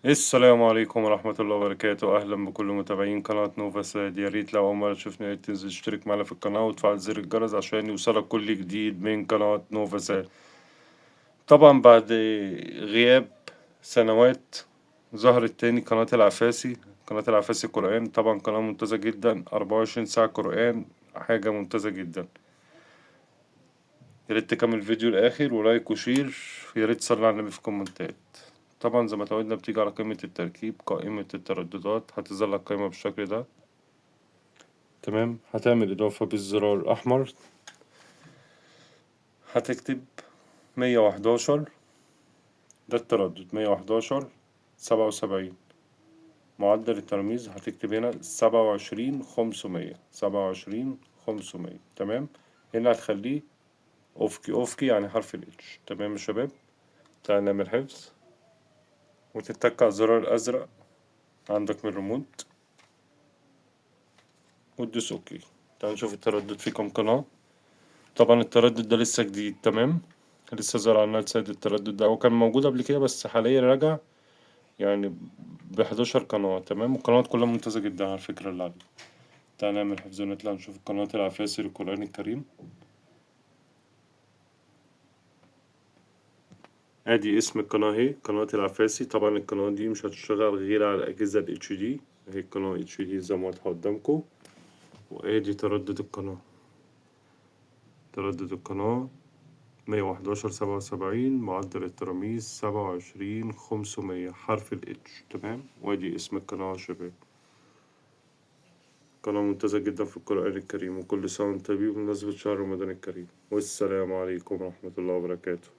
السلام عليكم ورحمة الله وبركاته، أهلا بكل متابعين قناة نوفا ساد. يا ريت لو أول مرة تشوفنا يا ريت تنزل تشترك معنا في القناة وتفعل زر الجرس عشان يوصلك كل جديد من قناة نوفا ساد. طبعا بعد غياب سنوات ظهرت تاني قناة العفاسي. قناة العفاسي قرآن، طبعا قناة ممتازة جدا، 24 ساعة قرآن، حاجة ممتازة جدا. يا ريت تكمل الفيديو الآخر ولايك وشير، يا ريت تصلي على النبي في الكومنتات. طبعا زي ما اتعودنا بتيجي على قائمة التركيب، قائمة الترددات هتظهر لك قائمة بالشكل ده. تمام، هتعمل إضافة بالزرار الأحمر، هتكتب 111، ده التردد 111 77. معدل الترميز هتكتب هنا 27 500، 27 500. تمام، هنا هتخليه أفقي، أفقي يعني حرف الاتش. تمام يا شباب، تعالى نعمل حفظ وتتك على الزرار الأزرق عندك من الريموت وتدوس اوكي. تعال نشوف التردد في كام قناة. طبعا التردد ده لسه جديد، تمام، لسه ظهر على النايل سايد. التردد ده هو كان موجود قبل كده بس حاليا رجع يعني ب11 قناة. تمام، والقنوات كلها ممتازة جدا على فكرة اللي عليه. تعال نعمل حفظ ونطلع نشوف القنوات العفاسي للقرآن الكريم. ادي اسم القناة اهي، قناة العفاسي. طبعا القناة دي مش هتشتغل غير على الأجهزة ال HD. اهي القناة HD زي ما واضحة قدامكم، وادي تردد القناة. تردد القناة 111 77، معدل التراميز 27 500، حرف ال H. تمام، وادي اسم القناة يا شباب. قناة ممتازة جدا في القرآن الكريم، وكل سنة وانتم طيبين بمناسبة شهر رمضان الكريم، والسلام عليكم ورحمة الله وبركاته.